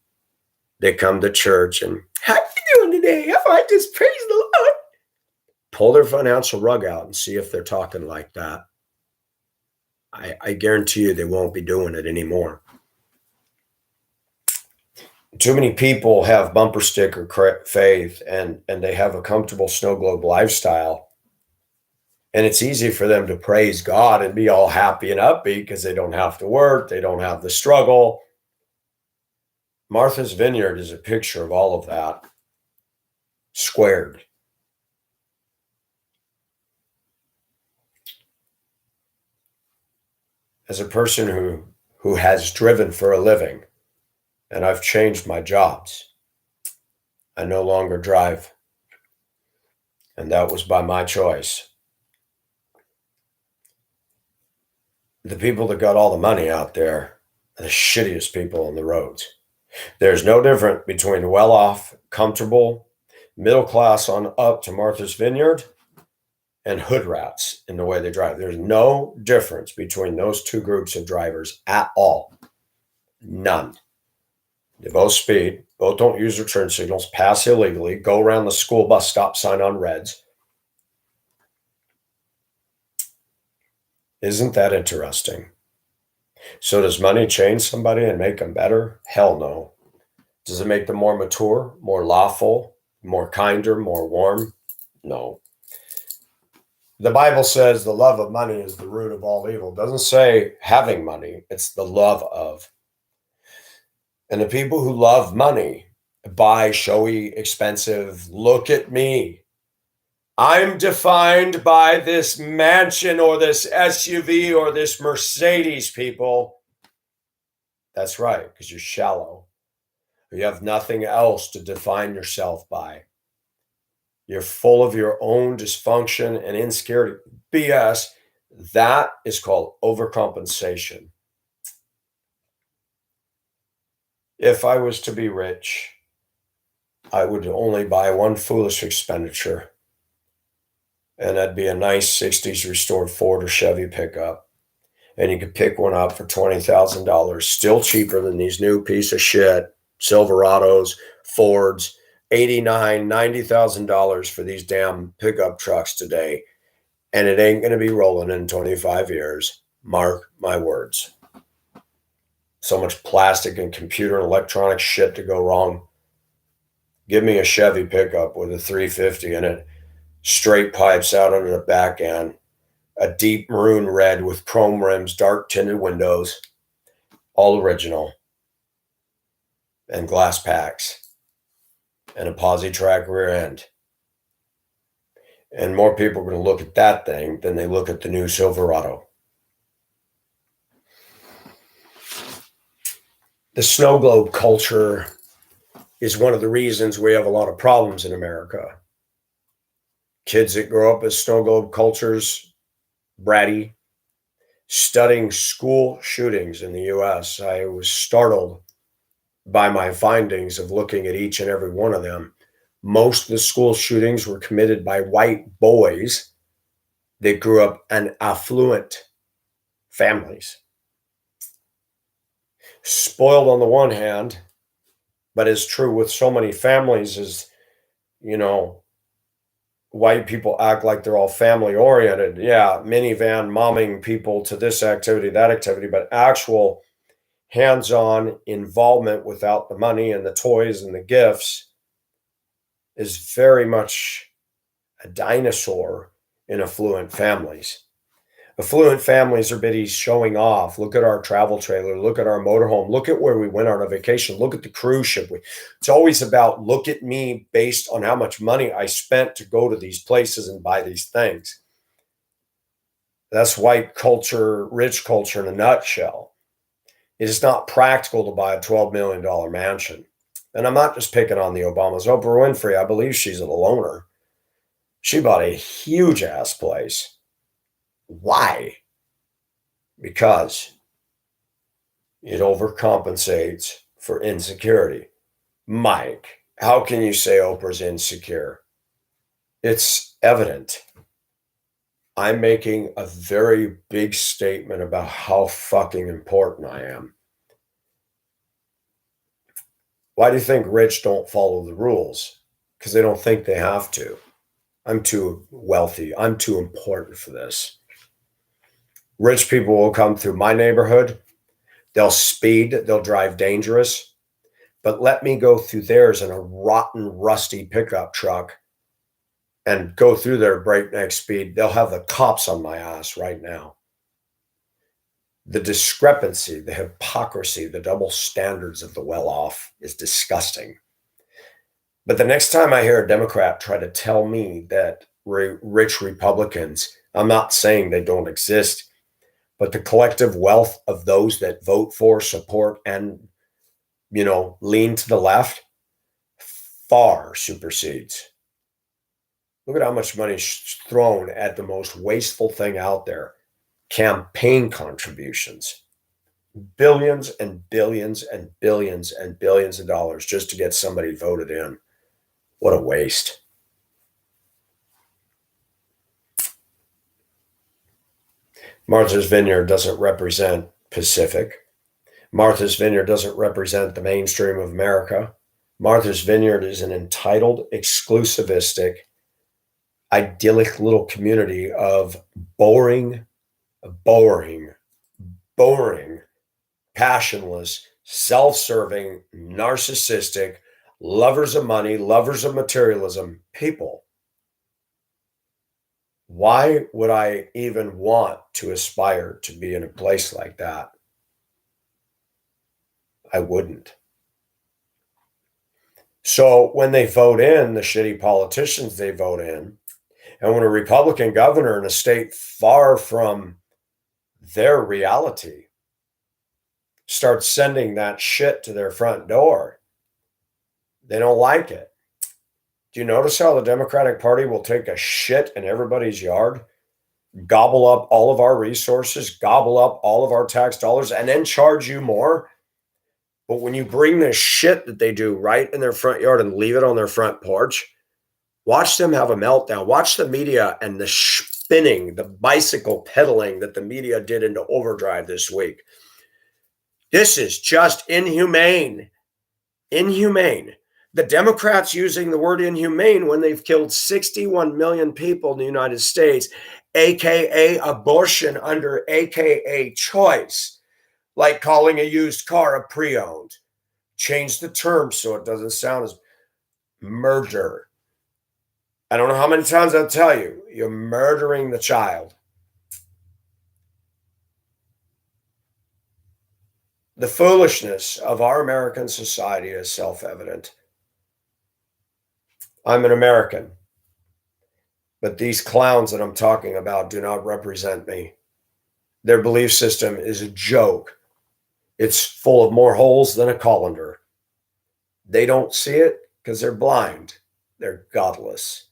that come to church and, how you doing today? I just praise the Lord. Pull their financial rug out and see if they're talking like that. I guarantee you they won't be doing it anymore. Too many people have bumper sticker faith and they have a comfortable snow globe lifestyle. And it's easy for them to praise God and be all happy and upbeat because they don't have to work. They don't have the struggle. Martha's Vineyard is a picture of all of that squared. As a person who has driven for a living, and I've changed my jobs, I no longer drive. And that was by my choice. The people that got all the money out there are the shittiest people on the roads. There's no difference between the well-off, comfortable, middle class on up to Martha's Vineyard and hood rats in the way they drive. There's no difference between those two groups of drivers at all. None. They both speed, both don't use their turn signals, pass illegally, go around the school bus stop sign on reds. Isn't that interesting? So does money change somebody and make them better? Hell no. Does it make them more mature, more lawful, more kinder, more warm? No. The Bible says the love of money is the root of all evil. It doesn't say having money, it's the love of. And the people who love money buy showy, expensive, look at me. I'm defined by this mansion or this SUV or this Mercedes, people. That's right, because you're shallow. You have nothing else to define yourself by. You're full of your own dysfunction and insecurity. BS. That is called overcompensation. If I was to be rich, I would only buy one foolish expenditure, and that'd be a nice 60s restored Ford or Chevy pickup. And you could pick one up for $20,000, still cheaper than these new piece of shit Silverados, Fords, $89,000, $90,000 for these damn pickup trucks today. And it ain't going to be rolling in 25 years. Mark my words. So much plastic and computer and electronic shit to go wrong. Give me a Chevy pickup with a 350 in it, straight pipes out under the back end, a deep maroon red with chrome rims, dark tinted windows, all original, and glass packs, and a posi track rear end. And more people are going to look at that thing than they look at the new Silverado. The snow globe culture is one of the reasons we have a lot of problems in America. Kids that grow up as snow globe cultures, bratty, Studying school shootings in the US, I was startled by my findings of looking at each and every one of them. Most of the school shootings were committed by white boys that grew up in affluent families. Spoiled on the one hand, but as true with so many families is, white people act like they're all family oriented. Yeah, minivan momming people to this activity, that activity, but actual hands-on involvement without the money and the toys and the gifts is very much a dinosaur in affluent families. Affluent families are busy showing off. Look at our travel trailer. Look at our motorhome. Look at where we went on a vacation. Look at the cruise ship. It's always about look at me based on how much money I spent to go to these places and buy these things. That's white culture, rich culture in a nutshell. It is not practical to buy a $12 million mansion. And I'm not just picking on the Obamas. Oprah Winfrey, I believe she's a loner. She bought a huge ass place. Why? Because it overcompensates for insecurity. Mike, how can you say Oprah's insecure? It's evident. I'm making a very big statement about how fucking important I am. Why do you think rich don't follow the rules? Because they don't think they have to. I'm too wealthy. I'm too important for this. Rich people will come through my neighborhood. They'll speed. They'll drive dangerous. But let me go through theirs in a rotten, rusty pickup truck and go through their breakneck speed. They'll have the cops on my ass right now. The discrepancy, the hypocrisy, the double standards of the well-off is disgusting. But the next time I hear a Democrat try to tell me that rich Republicans, I'm not saying they don't exist, but the collective wealth of those that vote for, support, and, lean to the left far supersedes. Look at how much money is thrown at the most wasteful thing out there. Campaign contributions. Billions and billions and billions and billions of dollars just to get somebody voted in. What a waste. Martha's Vineyard doesn't represent Pacific. Martha's Vineyard doesn't represent the mainstream of America. Martha's Vineyard is an entitled, exclusivistic, idyllic little community of boring, passionless, self-serving, narcissistic, lovers of money, lovers of materialism people. Why would I even want to aspire to be in a place like that? I wouldn't. So when they vote in the shitty politicians they vote in, and when a Republican governor in a state far from their reality starts sending that shit to their front door, they don't like it. Do you notice how the Democratic Party will take a shit in everybody's yard, gobble up all of our resources, gobble up all of our tax dollars, and then charge you more? But when you bring this shit that they do right in their front yard and leave it on their front porch, watch them have a meltdown. Watch the media and the spinning, the bicycle pedaling that the media did into overdrive this week. This is just inhumane. Inhumane. The Democrats using the word inhumane when they've killed 61 million people in the United States, AKA abortion under AKA choice, like calling a used car a pre-owned. Change the term so it doesn't sound as murder. I don't know how many times I'll tell you, you're murdering the child. The foolishness of our American society is self-evident. I'm an American, but these clowns that I'm talking about do not represent me. Their belief system is a joke. It's full of more holes than a colander. They don't see it because they're blind. They're godless.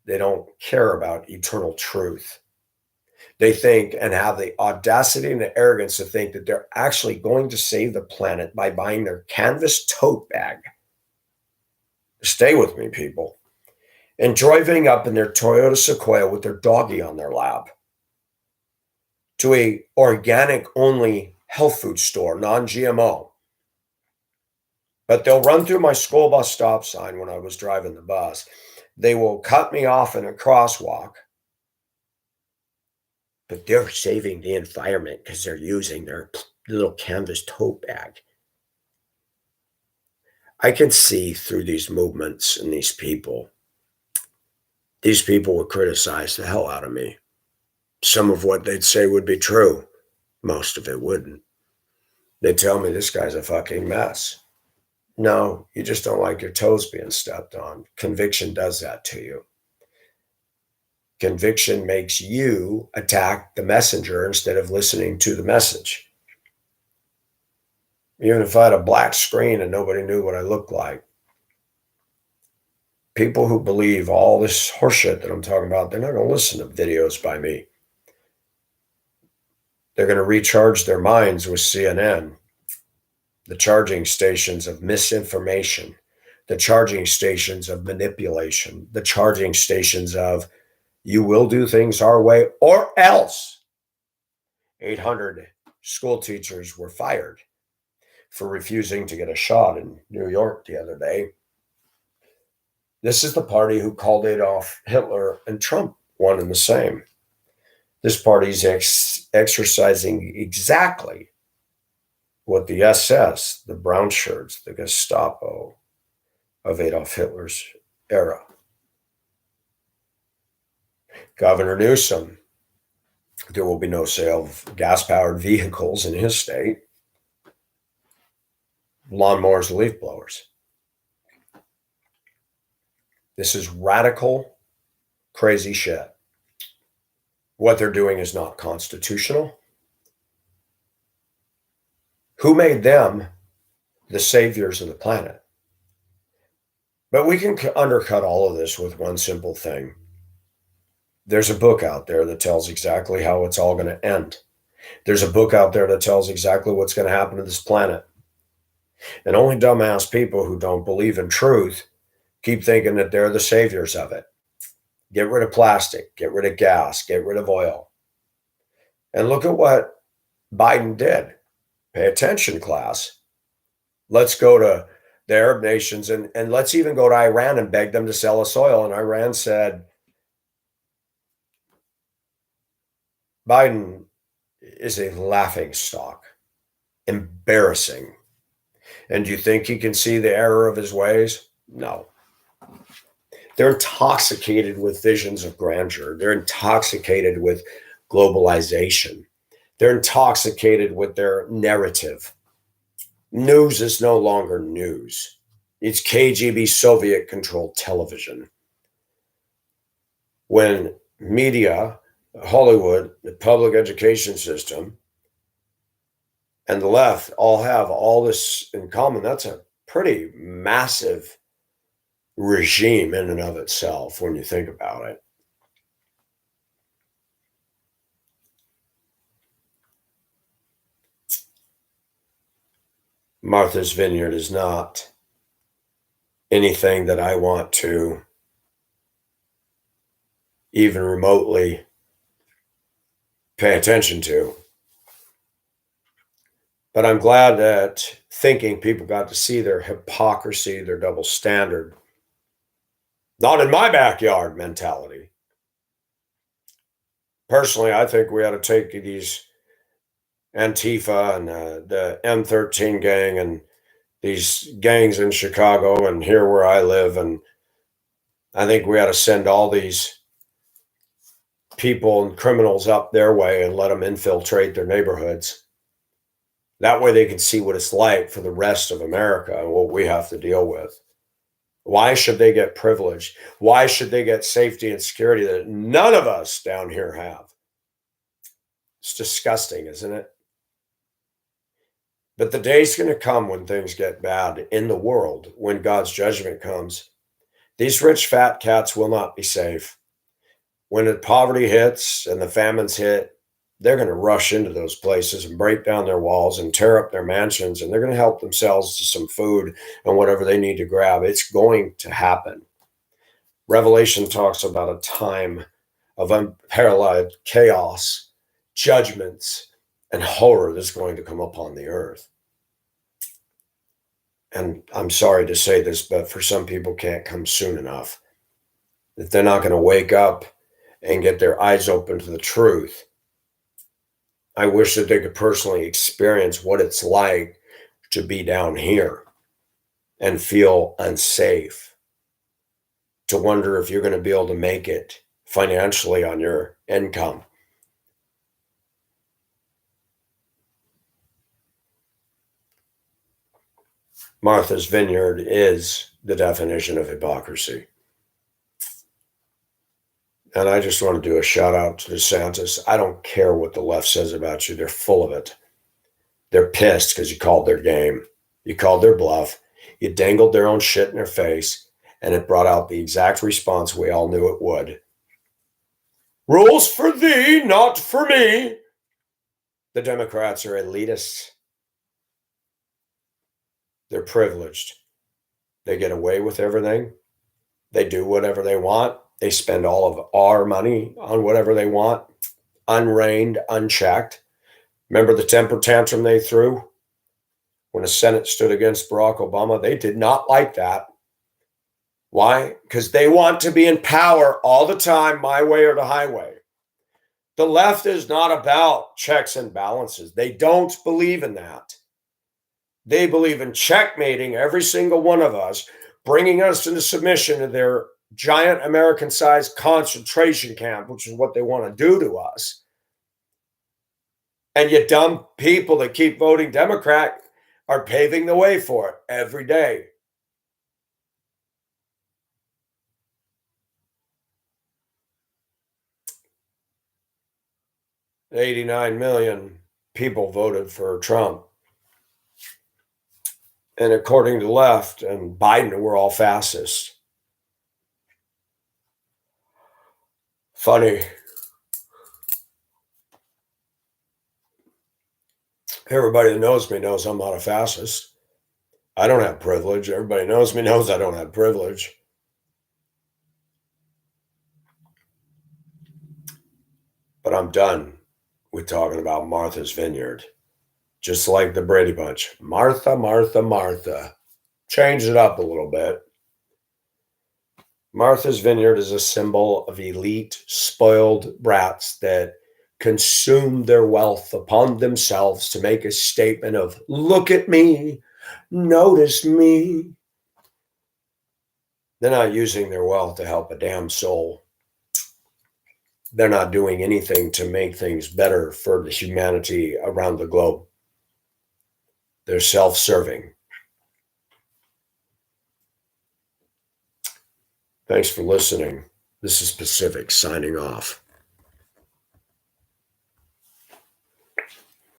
They don't care about eternal truth. They think and have the audacity and the arrogance to think that they're actually going to save the planet by buying their canvas tote bag. Stay with me, people. And driving up in their Toyota Sequoia with their doggie on their lap to a organic only health food store, non-GMO. But they'll run through my school bus stop sign when I was driving the bus. They will cut me off in a crosswalk. But they're saving the environment because they're using their little canvas tote bag. I can see through these movements and these people. These people would criticize the hell out of me. Some of what they'd say would be true. Most of it wouldn't. They'd tell me this guy's a fucking mess. No, you just don't like your toes being stepped on. Conviction does that to you. Conviction makes you attack the messenger instead of listening to the message. Even if I had a black screen and nobody knew what I looked like. People who believe all this horseshit that I'm talking about, they're not going to listen to videos by me. They're going to recharge their minds with CNN, the charging stations of misinformation, the charging stations of manipulation, the charging stations of you will do things our way or else. 800 school teachers were fired for refusing to get a shot in New York the other day. This is the party who called Adolf Hitler and Trump one and the same. This party's exercising exactly what the SS, the brown shirts, the Gestapo of Adolf Hitler's era. Governor Newsom, there will be no sale of gas-powered vehicles in his state. Lawnmowers, leaf blowers. This is radical, crazy shit. What they're doing is not constitutional. Who made them the saviors of the planet? But we can undercut all of this with one simple thing. There's a book out there that tells exactly how it's all going to end. There's a book out there that tells exactly what's going to happen to this planet. And only dumbass people who don't believe in truth keep thinking that they're the saviors of it. Get rid of plastic, get rid of gas, get rid of oil. And look at what Biden did. Pay attention, class. Let's go to the Arab nations and let's even go to Iran and beg them to sell us oil. And Iran said, Biden is a laughing stock. Embarrassing. And do you think he can see the error of his ways? No. They're intoxicated with visions of grandeur. They're intoxicated with globalization. They're intoxicated with their narrative. News is no longer news. It's KGB Soviet-controlled television. When media, Hollywood, the public education system, and the left all have all this in common, that's a pretty massive regime in and of itself when you think about it. Martha's Vineyard is not anything that I want to even remotely pay attention to. But I'm glad that thinking people got to see their hypocrisy, their double standard. Not in my backyard mentality. Personally, I think we ought to take these Antifa and the M13 gang and these gangs in Chicago and here where I live. And I think we ought to send all these people and criminals up their way and let them infiltrate their neighborhoods. That way they can see what it's like for the rest of America and what we have to deal with. Why should they get privilege? Why should they get safety and security that none of us down here have? It's disgusting, isn't it? But the day's going to come when things get bad in the world, when God's judgment comes. These rich fat cats will not be safe. When the poverty hits and the famines hit, they're going to rush into those places and break down their walls and tear up their mansions, and they're going to help themselves to some food and whatever they need to grab. It's going to happen. Revelation talks about a time of unparalleled chaos, judgments, and horror that's going to come upon the earth. And I'm sorry to say this, but for some people can't come soon enough. If they're not going to wake up and get their eyes open to the truth, I wish that they could personally experience what it's like to be down here and feel unsafe, to wonder if you're going to be able to make it financially on your income. Martha's Vineyard is the definition of hypocrisy. And I just want to do a shout out to DeSantis. I don't care what the left says about you. They're full of it. They're pissed because you called their game. You called their bluff. You dangled their own shit in their face, and it brought out the exact response we all knew it would. Rules for thee, not for me. The Democrats are elitists. They're privileged. They get away with everything. They do whatever they want. They spend all of our money on whatever they want, unreined, unchecked. Remember the temper tantrum they threw when the Senate stood against Barack Obama? They did not like that. Why? Because they want to be in power all the time, my way or the highway. The left is not about checks and balances. They don't believe in that. They believe in checkmating every single one of us, bringing us into submission to their giant American-sized concentration camp, which is what they want to do to us. And you dumb people that keep voting Democrat are paving the way for it every day. $89 million people voted for Trump. And according to the left and Biden, we're all fascists. Funny. Everybody that knows me knows I'm not a fascist. I don't have privilege. Everybody knows me knows I don't have privilege. But I'm done with talking about Martha's Vineyard. Just like the Brady Bunch. Martha, Martha, Martha. Change it up a little bit. Martha's Vineyard is a symbol of elite, spoiled brats that consume their wealth upon themselves to make a statement of, look at me, notice me. They're not using their wealth to help a damn soul. They're not doing anything to make things better for the humanity around the globe. They're self-serving. Thanks for listening. This is Pacific signing off.